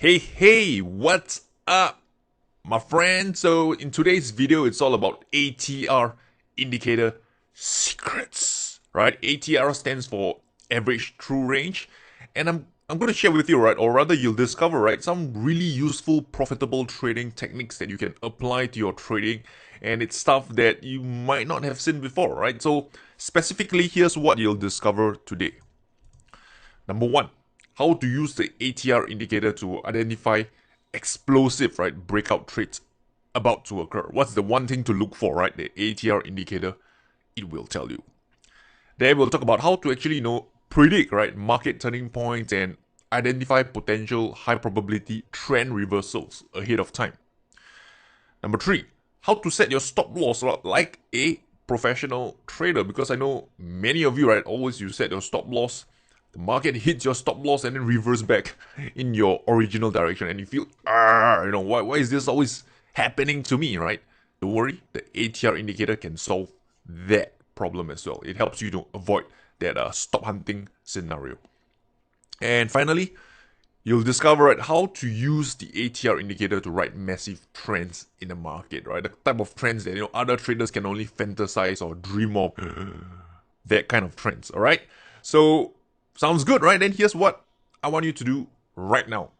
Hey, what's up, my friend? So in today's video, it's all about ATR, indicator secrets, right? ATR stands for average true range, and I'm going to share with you, right, or rather you'll discover, right, some really useful, profitable trading techniques that you can apply to your trading, and it's stuff that you might not have seen before, right? So specifically, here's what you'll discover today. Number one, how to use the ATR indicator to identify explosive, right, breakout trades about to occur. What's the one thing to look for, right? The ATR indicator, it will tell you. Then we'll talk about how to actually, predict, right, market turning points and identify potential high probability trend reversals ahead of time. Number three, how to set your stop loss like a professional trader, because I know many of you, right, always you set your stop loss, the market hits your stop loss and then reverse back in your original direction, and you feel, why is this always happening to me, right? Don't worry, the ATR indicator can solve that problem as well. It helps you to avoid that stop hunting scenario. And finally, you'll discover, right, how to use the ATR indicator to write massive trends in the market, right? The type of trends that other traders can only fantasize or dream of. That kind of trends, all right? So sounds good, right? Then here's what I want you to do right now.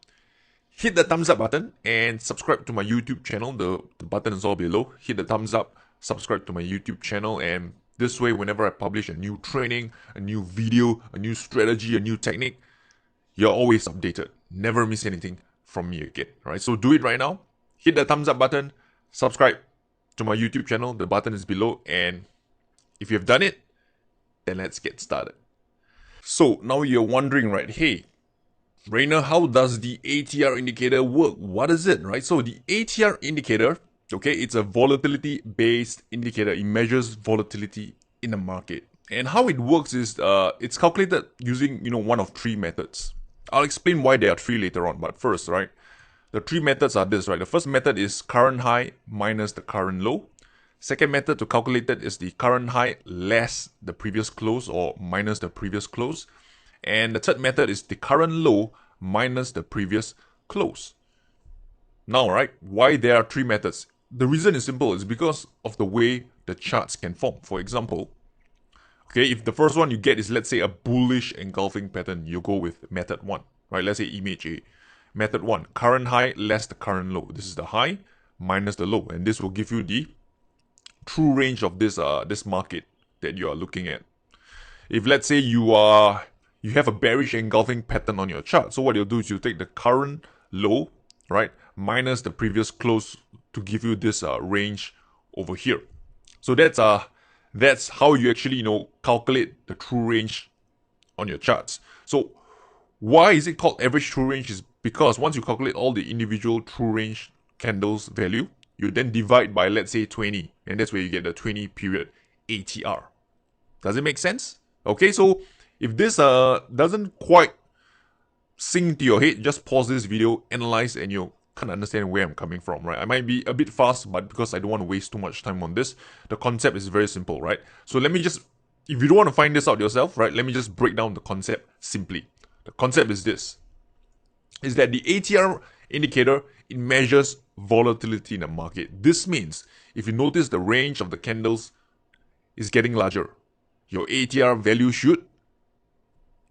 Hit the thumbs up button and subscribe to my YouTube channel. The button is all below. Hit the thumbs up, subscribe to my YouTube channel, and this way, whenever I publish a new training, a new video, a new strategy, a new technique, you're always updated. Never miss anything from me again, right? So do it right now. Hit the thumbs up button, subscribe to my YouTube channel. The button is below, and if you've done it, then let's get started. So now you're wondering, right? Hey, Rainer, how does the ATR indicator work? What is it, right? So the ATR indicator, okay, it's a volatility-based indicator. It measures volatility in the market. And how it works is it's calculated using, one of three methods. I'll explain why there are three later on, but first, right, the three methods are this, right? The first method is current high minus the current low. Second method to calculate it is the current high less the previous close or minus the previous close. And the third method is the current low minus the previous close. Now, right, why there are three methods? The reason is simple. It's because of the way the charts can form. For example, okay, if the first one you get is, let's say, a bullish engulfing pattern, you go with method 1, right? Let's say image A. Method 1, current high less the current low. This is the high minus the low, and this will give you the true range of this market that you are looking at. If, let's say, you have a bearish engulfing pattern on your chart, so what you'll do is you take the current low, right, minus the previous close to give you this range over here. So that's how you actually calculate the true range on your charts. So why is it called average true range? Is because once you calculate all the individual true range candles value, you then divide by, let's say, 20, and that's where you get the 20 period ATR. Does it make sense? Okay, so if this doesn't quite sink to your head, just pause this video, analyze, and you'll kind of understand where I'm coming from, right? I might be a bit fast, but because I don't want to waste too much time on this, the concept is very simple, right? So let me just, if you don't want to find this out yourself, right, let me just break down the concept simply. The concept is this, is that the ATR indicator, it measures volatility in the market. This means if you notice the range of the candles is getting larger, your ATR value should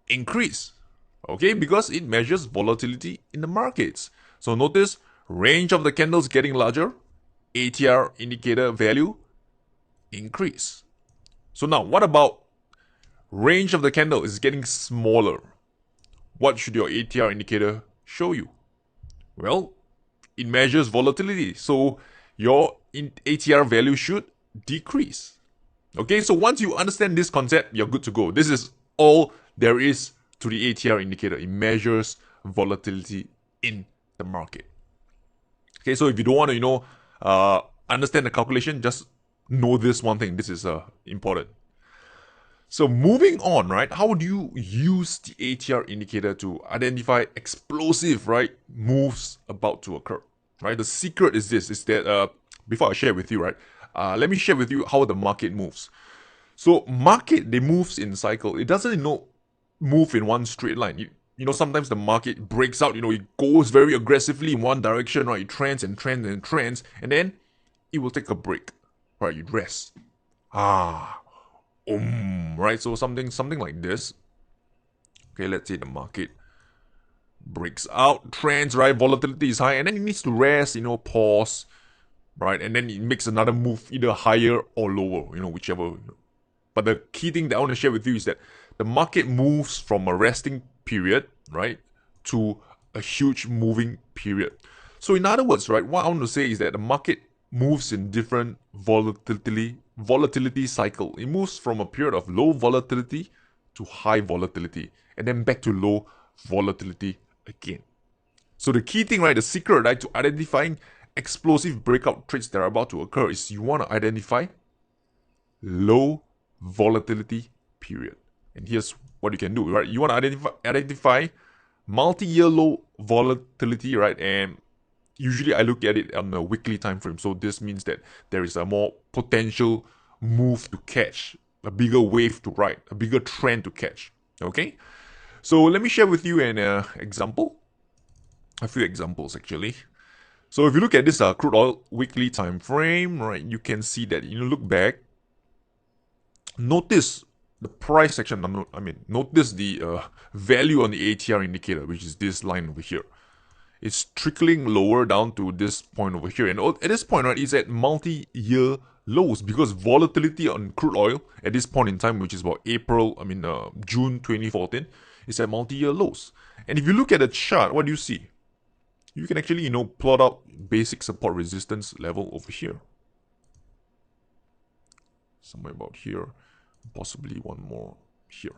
increase, okay, because it measures volatility in the markets. So notice, range of the candles getting larger, ATR indicator value increase. So now, what about range of the candle is getting smaller? What should your ATR indicator show you? Well, it measures volatility, so your ATR value should decrease. Okay, so once you understand this concept, you're good to go. This is all there is to the ATR indicator. It measures volatility in the market. Okay, so if you don't want to, understand the calculation, just know this one thing. This is important. So moving on, right? How do you use the ATR indicator to identify explosive, right, moves about to occur, right? The secret is this, is that, before I share with you, right, let me share with you how the market moves. So market, they moves in cycle. It doesn't, move in one straight line. sometimes the market breaks out, it goes very aggressively in one direction, right? It trends and trends and trends, and then it will take a break, right? You rest. Right? So something like this. Okay, let's say the market breaks out, trends, right? Volatility is high, and then it needs to rest, pause, right? And then it makes another move, either higher or lower, whichever. But the key thing that I want to share with you is that the market moves from a resting period, right, to a huge moving period. So in other words, right, what I want to say is that the market moves in different volatility cycle. It moves from a period of low volatility to high volatility, and then back to low volatility again. So the key thing, right, the secret, right, to identifying explosive breakout trades that are about to occur is you want to identify low volatility period. And here's what you can do, right? You want to identify multi-year low volatility, right? And usually I look at it on a weekly time frame. So this means that there is a more potential move to catch, a bigger wave to ride, a bigger trend to catch. Okay? So let me share with you an example. A few examples actually. So if you look at this crude oil weekly time frame, right, you can see that look back. Notice the price section. Notice the value on the ATR indicator, which is this line over here. It's trickling lower down to this point over here, and at this point, right, it's at multi-year lows because volatility on crude oil at this point in time, which is about June 2014, is at multi-year lows. And if you look at the chart, what do you see? You can actually, plot out basic support resistance level over here. Somewhere about here. Possibly one more here.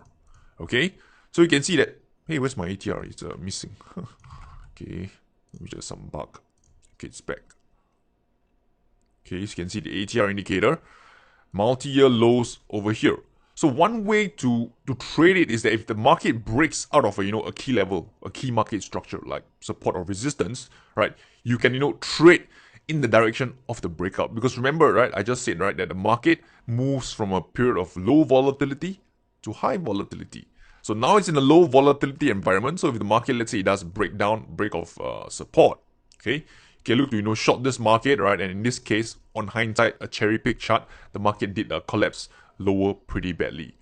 Okay? So you can see that, hey, where's my ATR? It's missing. Okay. Let me just some bug. Okay, it's back. Okay, so you can see the ATR indicator. Multi-year lows over here. So one way to trade it is that if the market breaks out of a key level, a key market structure like support or resistance, right, you can trade in the direction of the breakout. Because remember, right, I just said, right, that the market moves from a period of low volatility to high volatility. So now it's in a low volatility environment. So if the market, let's say, it does break off support, okay, you can look to short this market, right? And in this case, on hindsight, a cherry pick chart, the market did collapse lower pretty badly.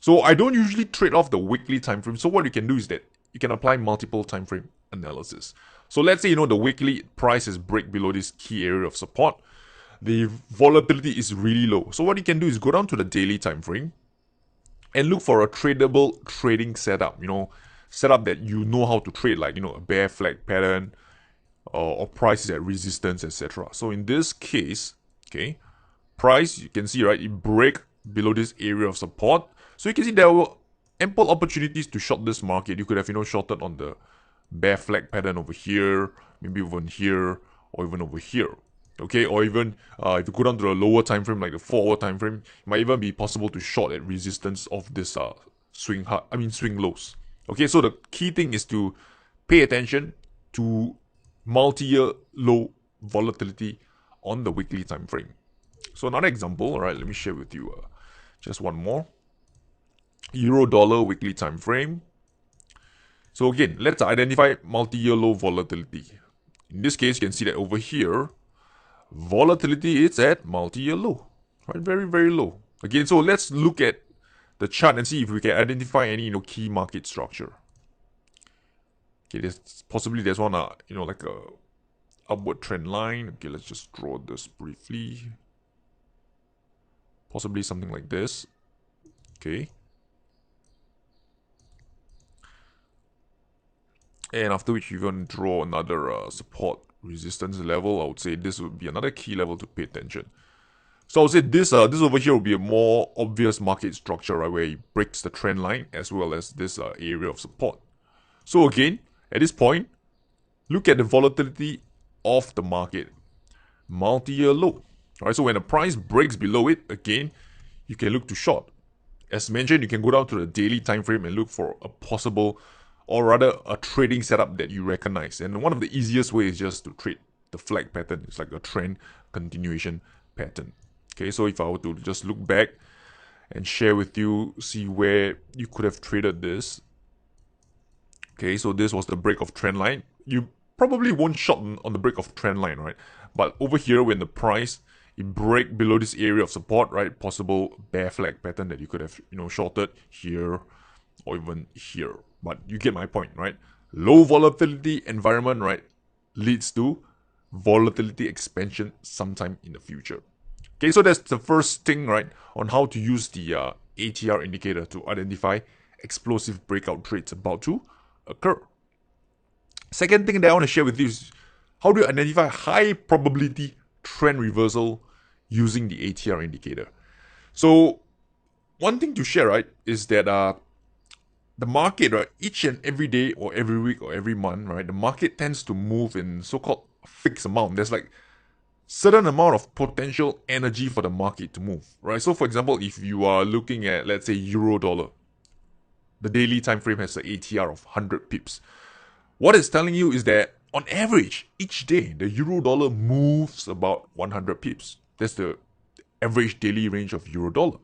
So I don't usually trade off the weekly time frame. So what you can do is that you can apply multiple time frame analysis. So let's say the weekly prices break below this key area of support. The volatility is really low. So what you can do is go down to the daily time frame and look for a tradable trading setup. Setup that you know how to trade, like a bear flag pattern or prices at resistance, etc. So in this case, okay, price, you can see, right, it break below this area of support. So you can see there were ample opportunities to short this market. You could have shorted on the bear flag pattern over here, maybe even here, or even over here. Okay, or even if you go down to the lower time frame, like the 4-hour time frame, it might even be possible to short at resistance of this swing lows. Okay, so the key thing is to pay attention to multi-year low volatility on the weekly time frame. So another example, all right, let me share with you just one more. Euro dollar weekly time frame. So again, let's identify multi-year low volatility. In this case, you can see that over here, volatility is at multi-year low, right? Very, very low. Again, so let's look at the chart and see if we can identify any key market structure. Okay, there's one like a upward trend line. Okay, let's just draw this briefly. Possibly something like this. Okay. And after which you're going to draw another support resistance level. I would say this would be another key level to pay attention. So I would say this over here will be a more obvious market structure, right, where it breaks the trend line as well as this area of support. So again, at this point, look at the volatility of the market. Multi-year low. Alright, so when the price breaks below it, again, you can look to short. As mentioned, you can go down to the daily time frame and look for a possible, or rather a trading setup that you recognize. And one of the easiest ways is just to trade the flag pattern. It's like a trend continuation pattern. Okay, so if I were to just look back and share with you, see where you could have traded this. Okay, so this was the break of trend line. You probably won't short on the break of trend line, right? But over here, when the price it break below this area of support, right? Possible bear flag pattern that you could have, shorted here or even here. But you get my point, right? Low volatility environment, right, leads to volatility expansion sometime in the future. Okay, so that's the first thing, right, on how to use the ATR indicator to identify explosive breakout trades about to occur. Second thing that I want to share with you is how do you identify high probability trend reversal using the ATR indicator. So one thing to share, right, is that the market, right, each and every day or every week or every month, right, the market tends to move in so-called fixed amount. There's like certain amount of potential energy for the market to move, right? So for example, if you are looking at, let's say, euro dollar, the daily time frame has an ATR of 100 pips. What it's telling you is that on average, each day, the euro dollar moves about 100 pips. That's the average daily range of euro dollar.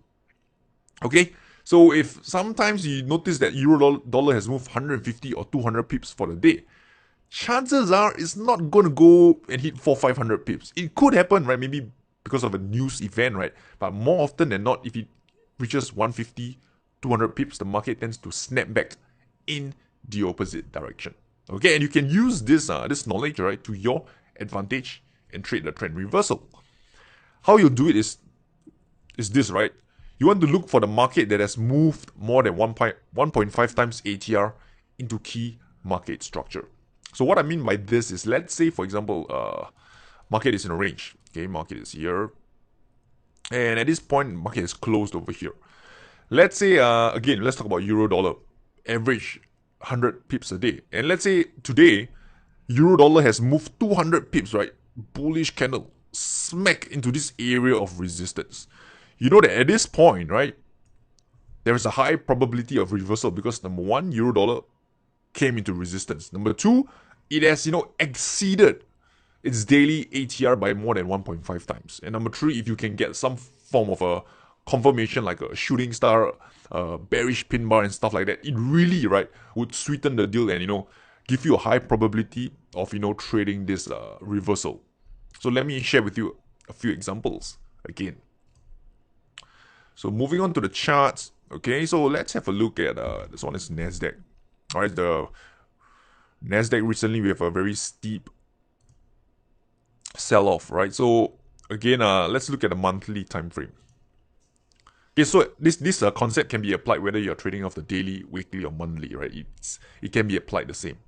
Okay, so if sometimes you notice that euro dollar has moved 150 or 200 pips for the day, chances are it's not going to go and hit 400-500 pips. It could happen, right? Maybe because of a news event, right? But more often than not, if it reaches 150, 200 pips, the market tends to snap back in the opposite direction. Okay, and you can use this knowledge, right, to your advantage and trade the trend reversal. How you do it is this, right? You want to look for the market that has moved more than 1.5 times ATR into key market structure. So what I mean by this is, let's say, for example, market is in a range. Okay, market is here. And at this point, market is closed over here. Let's say, again, let's talk about euro dollar. Average 100 pips a day. And let's say today, euro dollar has moved 200 pips, right? Bullish candle, smack into this area of resistance. You know that at this point, right, there is a high probability of reversal because number one, euro dollar came into resistance. Number two, it has, exceeded its daily ATR by more than 1.5 times. And number three, if you can get some form of a confirmation like a shooting star, bearish pin bar and stuff like that, it really, right, would sweeten the deal and, give you a high probability of, trading this reversal. So let me share with you a few examples again. So moving on to the charts, okay, so let's have a look at, this one is NASDAQ. All right, the NASDAQ recently we have a very steep sell-off, right? So again, let's look at the monthly time frame. Okay, so this concept can be applied whether you're trading off the daily, weekly, or monthly, right? It can be applied the same.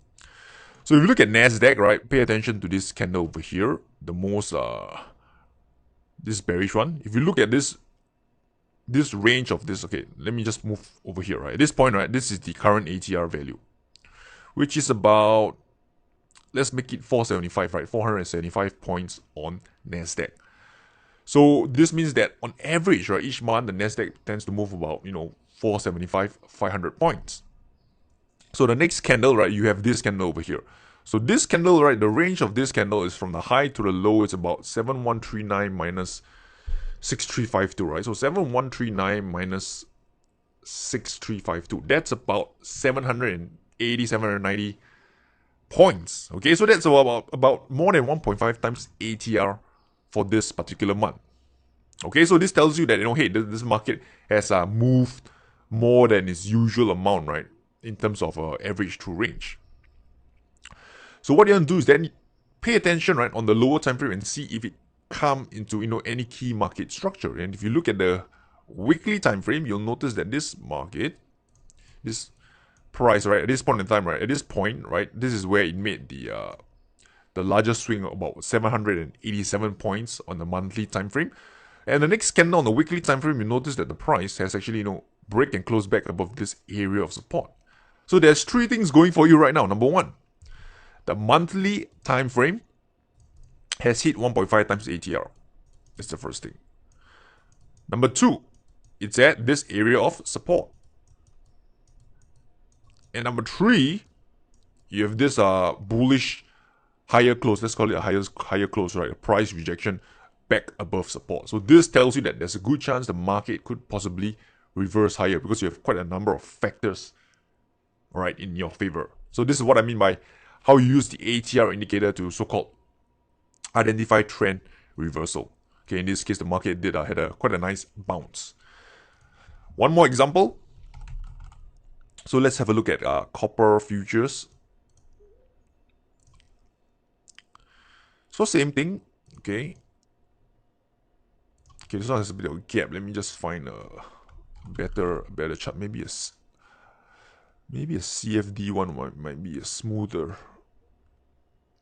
So if you look at NASDAQ, right, pay attention to this candle over here, the most this bearish one. If you look at this range of this, okay, let me just move over here, right? At this point, right, this is the current ATR value, which is about, let's make it 475, right? 475 points on NASDAQ. So this means that on average, right, each month the NASDAQ tends to move about, 475, 500 points. So the next candle, right, you have this candle over here. So this candle, right, the range of this candle is from the high to the low, it's about 7139 minus 6352, right? So 7139 minus 6352, that's about 780, 790 points. Okay, so that's about more than 1.5 times ATR for this particular month. Okay, so this tells you that, hey, this market has moved more than its usual amount, right, in terms of average true range. So what you want to do is then pay attention, right, on the lower time frame and see if it come into, any key market structure. And if you look at the weekly time frame, you'll notice that this market, this price, right, at this point in time, right, at this point, right, this is where it made the largest swing, about 787 points on the monthly time frame. And the next candle on the weekly time frame, you notice that the price has actually, break and close back above this area of support. So there's three things going for you right now. Number one, the monthly time frame has hit 1.5 times ATR. That's the first thing. Number two, it's at this area of support. And number three, you have this bullish higher close. Let's call it a higher close, right? A price rejection back above support. So this tells you that there's a good chance the market could possibly reverse higher because you have quite a number of factors, right, in your favor. So this is what I mean by how you use the ATR indicator to so-called identify trend reversal. Okay, in this case, the market did had quite a nice bounce. One more example. So let's have a look at copper futures. So same thing. Okay. Okay, this one has a bit of a gap. Let me just find a better chart. Maybe a CFD one might be a smoother.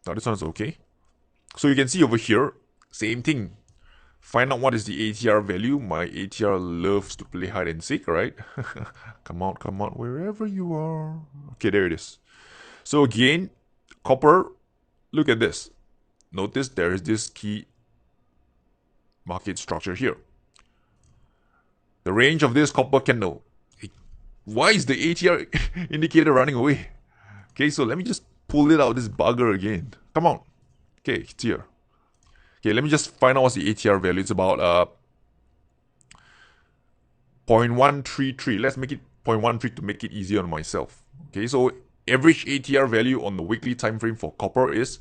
Now this one's okay. So you can see over here, same thing. Find out what is the ATR value. My ATR loves to play hide and seek, right? Come out, wherever you are. Okay, there it is. So again, copper, look at this. Notice there is this key market structure here. The range of this copper candle. Why is the ATR indicator running away? Okay, so let me just pull it out, this bugger again. Come on. Okay, it's here. Okay, let me just find out what's the ATR value. It's about 0.133. Let's make it 0.13 to make it easier on myself. Okay, so average ATR value on the weekly time frame for copper is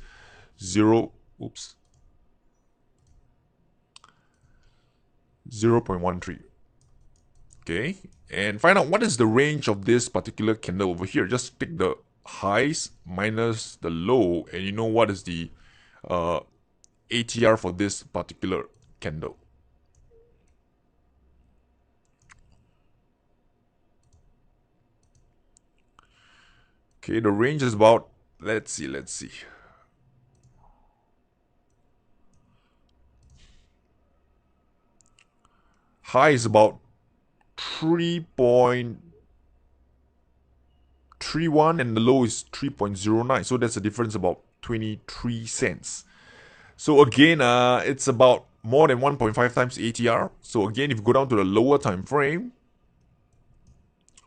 0.13. Okay, and find out what is the range of this particular candle over here. Just take the highs minus the low, and you know what is the ATR for this particular candle. Okay, the range is about, let's see. High is about 3.31 and the low is 3.09. So that's a difference about 23 cents. So again, it's about more than 1.5 times ATR. So again, if you go down to the lower time frame,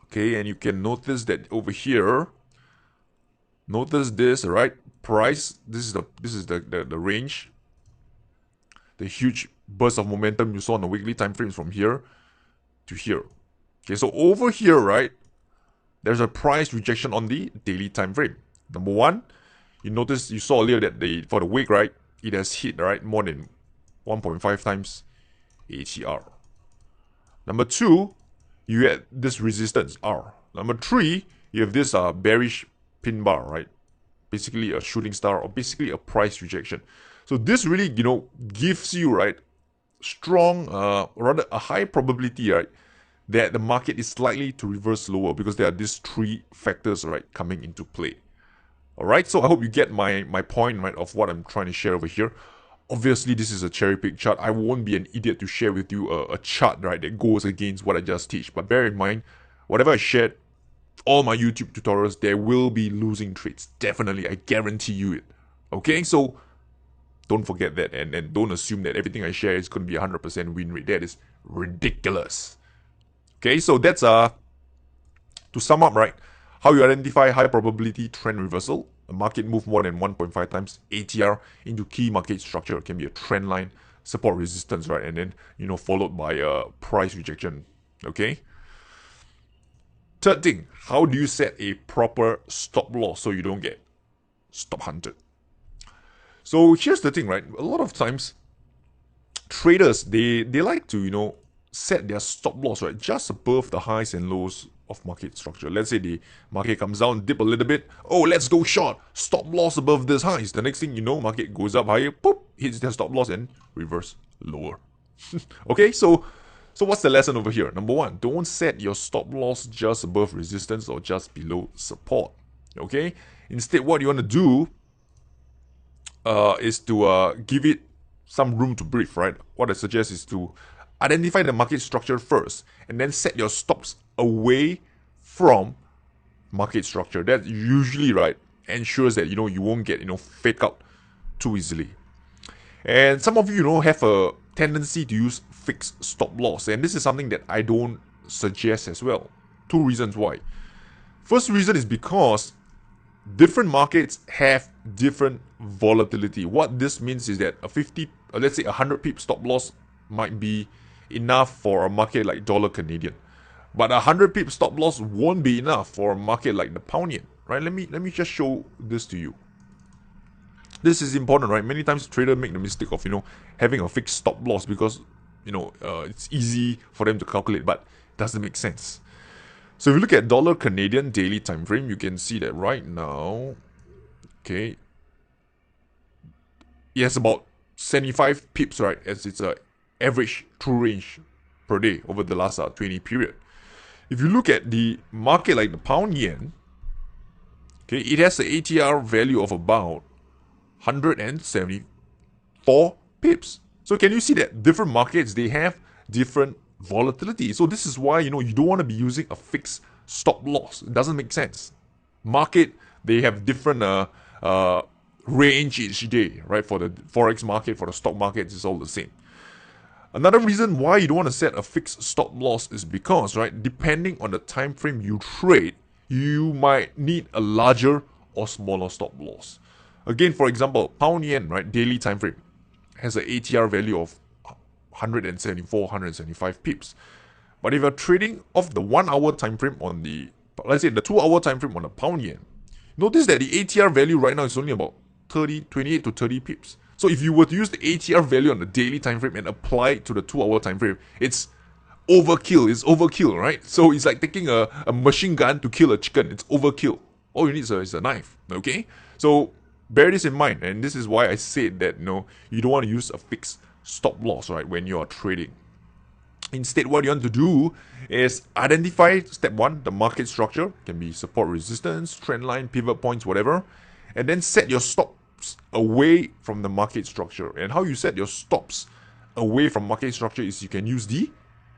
okay, and you can notice that over here, notice this, right? Price, this is the range. The huge burst of momentum you saw on the weekly time frames from here to here. Okay, so over here, right, there's a price rejection on the daily time frame. Number one, you saw earlier that for the week, right, it has hit, right, more than 1.5 times ATR. Number two, you had this resistance R. Number three, you have this bearish pin bar, right? Basically a shooting star, or basically a price rejection. So this really, gives you, right, strong, rather a high probability, right, that the market is likely to reverse lower because there are these three factors, right, coming into play. Alright, so I hope you get my point, right, of what I'm trying to share over here. Obviously, this is a cherry pick chart. I won't be an idiot to share with you a chart, right, that goes against what I just teach. But bear in mind, whatever I shared, all my YouTube tutorials, there will be losing trades. Definitely, I guarantee you it. Okay, so don't forget that, and don't assume that everything I share is going to be 100% win rate. That is ridiculous. Okay, so that's to sum up, right? How you identify high probability trend reversal. A market move more than 1.5 times ATR into key market structure. It can be a trend line, support resistance, right? And then, followed by a price rejection. Okay. Third thing, how do you set a proper stop loss so you don't get stop hunted? So here's the thing, right? A lot of times, traders, they like to, set their stop loss, right, just above the highs and lows of market structure. Let's say the market comes down, dip a little bit. Oh, let's go short. Stop loss above this highs. The next thing you know, market goes up higher, poop, hits their stop loss and reverse lower. Okay, so what's the lesson over here? Number one, don't set your stop loss just above resistance or just below support. Okay, instead, what you want to do is to give it some room to breathe, right? What I suggest is to identify the market structure first and then set your stops away from market structure. That usually, right, ensures that you won't get fake out too easily. And some of you have a tendency to use fixed stop loss, and this is something that I don't suggest as well. Two reasons why. First reason is because different markets have different volatility. What this means is that let's say 100 pip stop loss might be enough for a market like dollar Canadian, but 100 pip stop loss won't be enough for a market like the pound yen, right? Let me just show this to you. This is important, right? Many times traders make the mistake of having a fixed stop loss because it's easy for them to calculate, but it doesn't make sense. So if you look at dollar Canadian daily time frame, you can see that right now, okay, it has about 75 pips, right? As it's a average true range per day over the last 20 period. If you look at the market like the pound yen, okay, it has an ATR value of about 174 pips. So can you see that different markets, they have different volatility? So this is why you don't want to be using a fixed stop loss. It doesn't make sense. Market, they have different range each day, right? For the forex market, for the stock markets, it's all the same. Another reason why you don't want to set a fixed stop loss is because, right, depending on the time frame you trade, you might need a larger or smaller stop loss. Again, for example, pound yen, right, daily time frame has an ATR value of 174, 175 pips. But if you're trading off the 1 hour time frame on the, let's say the 2 hour time frame on the pound yen, notice that the ATR value right now is only about 28 to 30 pips. So if you were to use the ATR value on the daily time frame and apply it to the 2 hour time frame, it's overkill. It's overkill, right? So it's like taking a machine gun to kill a chicken. It's overkill. All you need is a knife, okay? So bear this in mind, and this is why I said that you don't want to use a fixed stop loss, right, when you are trading. Instead, what you want to do is identify, step one, the market structure. Can be support, resistance, trend line, pivot points, whatever. And then set your stops away from the market structure. And how you set your stops away from market structure is you can use the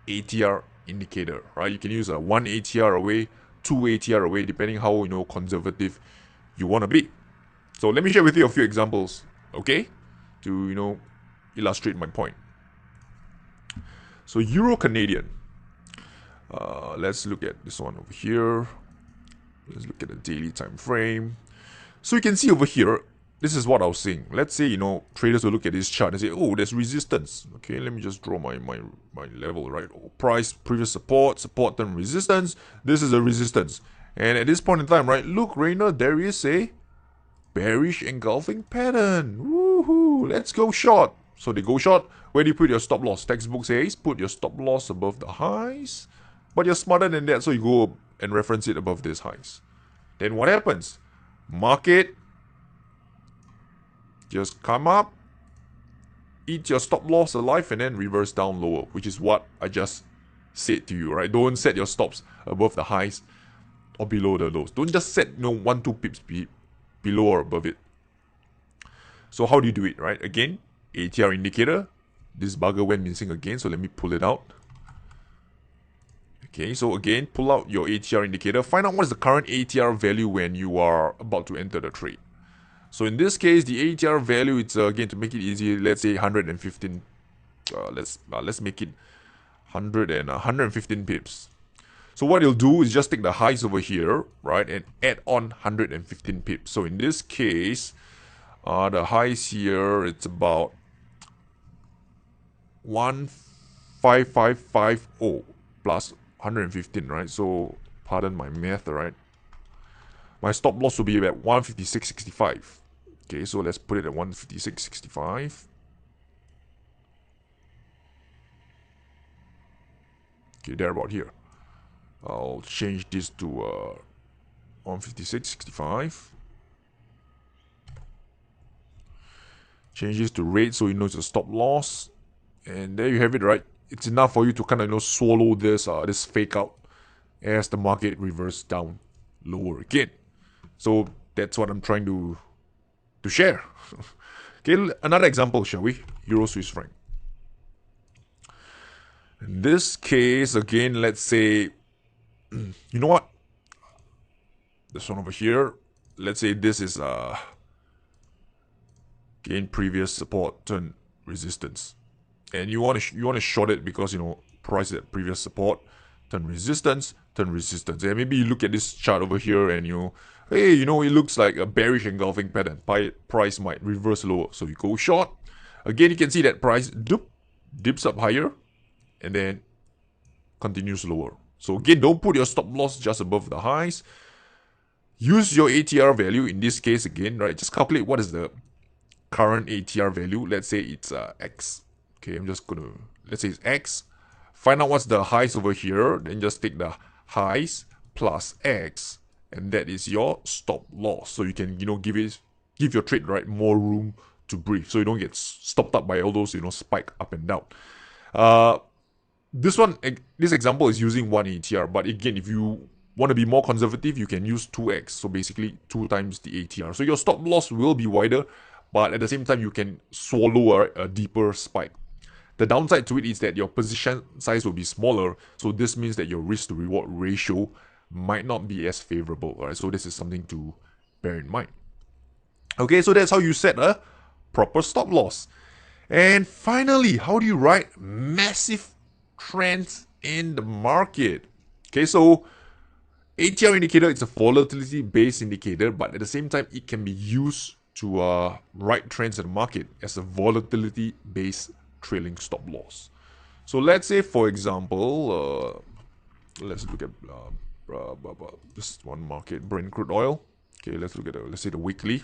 ATR indicator, right? You can use a 1 ATR away, 2 ATR away, depending how conservative you want to be. So let me share with you a few examples, okay, to illustrate my point. So Euro Canadian, let's look at this one over here. Let's look at the daily time frame. So you can see over here, this is what I was saying. Let's say traders will look at this chart and say, oh, there's resistance. Okay, let me just draw my level, right? Price, previous support, then resistance. This is a resistance, and at this point in time, right? Look, Rainer, there is a bearish engulfing pattern. Woohoo! Let's go short. So they go short. Where do you put your stop loss? Textbook says put your stop loss above the highs. But you're smarter than that, so you go and reference it above these highs. Then what happens? Market just come up, eat your stop loss alive, and then reverse down lower, which is what I just said to you, right? Don't set your stops above the highs or below the lows. Don't just set 1-2 pips below or above it. So how do you do it, right? Again, ATR indicator. This bugger went missing again, so let me pull it out. Okay, so again, pull out your ATR indicator. Find out what is the current ATR value when you are about to enter the trade. So in this case, the ATR value, it's again, to make it easy, let's say 115. Let's make it 115 pips. So what you'll do is just take the highs over here, right, and add on 115 pips. So in this case, the highs here, it's about 15550 plus 115, right? So pardon my math, right? My stop loss will be about 156.65. Okay, so let's put it at 156.65. Okay, there about here. I'll change this to 156.65. Change this to rate so you know it's a stop loss. And there you have it, right? It's enough for you to kind of swallow this this fake out as the market reverses down lower again. So that's what I'm trying to share. Okay, another example, shall we? Euro Swiss franc. In this case, again, let's say, you know what? This one over here. Let's say this is again previous support turn resistance, and you want to short it because price at previous support, turn resistance, and maybe you look at this chart over here and hey, it looks like a bearish engulfing pattern. Price might reverse lower, so you go short. Again, you can see that price dips up higher and then continues lower. So again, don't put your stop loss just above the highs. use your ATR value in this case again, right? Just calculate what is the current ATR value. Let's say it's X. Okay, I'm just gonna, let's say it's X. Find out what's the highs over here, then just take the highs plus X, and that is your stop loss. So you can, give your trade, right, more room to breathe, so you don't get stopped up by all those, spike up and down. This example is using 1 ATR, but again, if you want to be more conservative, you can use 2x, so basically 2 times the ATR. So your stop loss will be wider, but at the same time, you can swallow a deeper spike. The downside to it is that your position size will be smaller, so this means that your risk to reward ratio might not be as favorable, right? So this is something to bear in mind. Okay, so that's how you set a proper stop loss. And finally, how do you write massive trends in the market? Okay, so ATR indicator is a volatility-based indicator, but at the same time, it can be used to write trends in the market as a volatility-based trailing stop loss. So let's say, for example, let's look at this one market, Brent crude oil. Okay, let's look at let's say the weekly.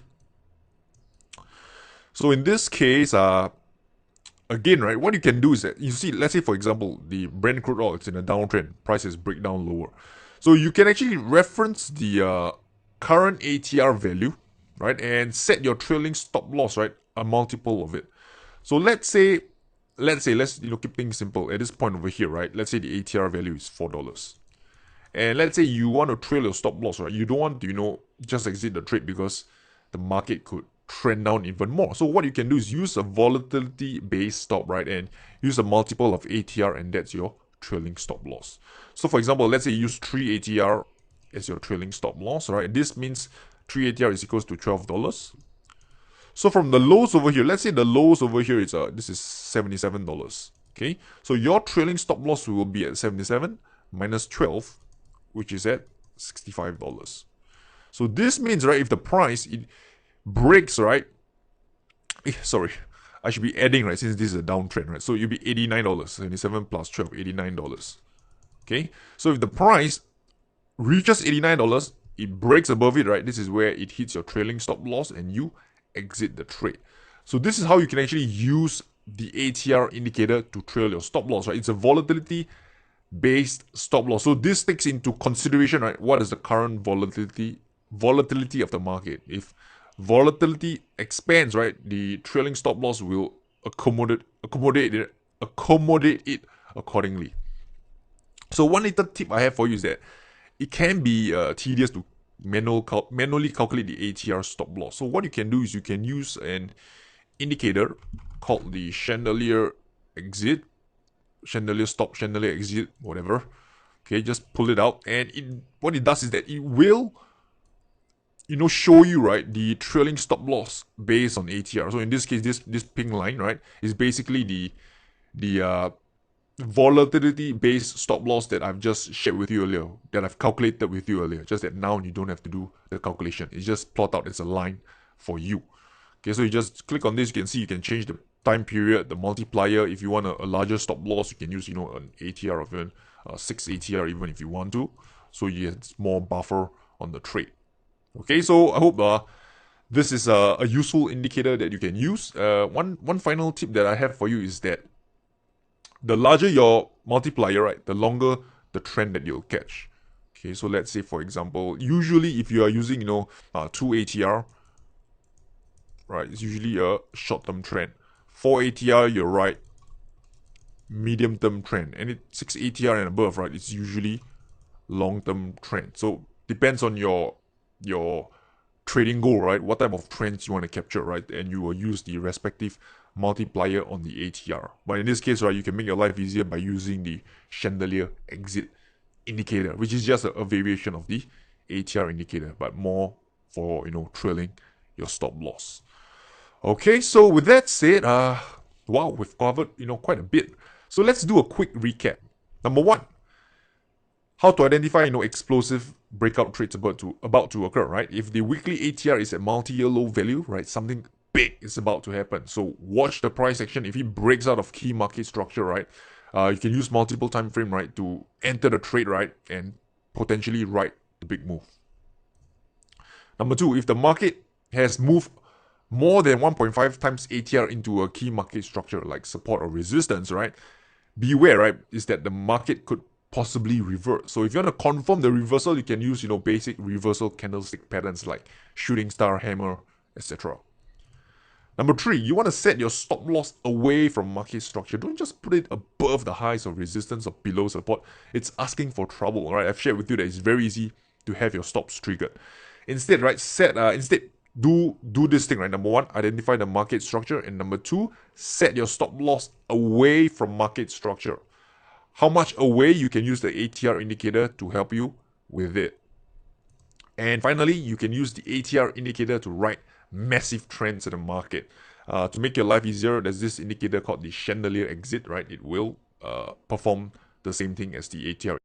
So in this case, again, right, what you can do is that you see, let's say for example, the Brent crude oil, it's in a downtrend, prices break down lower. So you can actually reference the current ATR value, right, and set your trailing stop loss, right, a multiple of it. So let's keep things simple. At this point over here, right, let's say the ATR value is $4. And let's say you want to trail your stop loss, right? You don't want to, just exit the trade because the market could trend down even more. So what you can do is use a volatility-based stop, right, and use a multiple of ATR, and that's your trailing stop loss. So for example, let's say you use 3 ATR as your trailing stop loss, right? This means 3 ATR is equals to $12. So from the lows over here, let's say the lows over here is this is $77. Okay, so your trailing stop loss will be at 77 minus 12, which is at $65. So this means, right, if the price it breaks, right, sorry, I should be adding, right, since this is a downtrend, right, so it'll be $89, 77 plus 12, $89. Okay, so if the price reaches $89, it breaks above it, right, this is where it hits your trailing stop loss and you exit the trade. So this is how you can actually use the ATR indicator to trail your stop loss, right? It's a volatility based stop loss. So this takes into consideration, right, what is the current volatility of the market. If volatility expands, right, the trailing stop loss will accommodate it accordingly. So one little tip I have for you is that it can be tedious to manually calculate the ATR stop loss. So what you can do is you can use an indicator called the chandelier exit, chandelier stop, chandelier exit, whatever. Okay, just pull it out, and what it does is that it will show you, right, the trailing stop loss based on ATR. So in this case, this pink line, right, is basically the volatility based stop loss that I've just shared with you earlier, that I've calculated with you earlier. Just that now you don't have to do the calculation. It's just plot out as a line for you. Okay, so you just click on this. You can see you can change the time period, the multiplier. If you want a larger stop loss, you can use an ATR of even 6 ATR even if you want to. So you get more buffer on the trade. Okay, so I hope this is a useful indicator that you can use. One final tip that I have for you is that the larger your multiplier, right, the longer the trend that you'll catch. Okay, so let's say for example, usually if you are using 2 ATR, right, it's usually a short-term trend. 4 ATR, you're right, medium-term trend, and 6 ATR and above, right, it's usually long-term trend. So depends on your trading goal, right? What type of trends you want to capture, right? And you will use the respective multiplier on the ATR. But in this case, right, you can make your life easier by using the chandelier exit indicator, which is just a variation of the ATR indicator, but more for trailing your stop loss. Okay, so with that said, wow, we've covered quite a bit. So let's do a quick recap. Number one, how to identify explosive breakout trades about to occur, right? If the weekly ATR is at multi-year low value, right, something big is about to happen. So watch the price action. If it breaks out of key market structure, right, you can use multiple time frame, right, to enter the trade, right, and potentially ride the big move. Number two, if the market has moved more than 1.5 times ATR into a key market structure like support or resistance, right? Beware, right? Is that the market could possibly revert. So if you want to confirm the reversal, you can use, basic reversal candlestick patterns like shooting star, hammer, etc. Number three, you want to set your stop loss away from market structure. Don't just put it above the highs of resistance or below support. It's asking for trouble, right? I've shared with you that it's very easy to have your stops triggered. Instead, right, do this thing, right? Number one, identify the market structure, and number two, set your stop loss away from market structure. How much away? You can use the ATR indicator to help you with it. And finally, you can use the ATR indicator to write massive trends in the market. To make your life easier, there's this indicator called the chandelier exit, right? It will perform the same thing as the ATR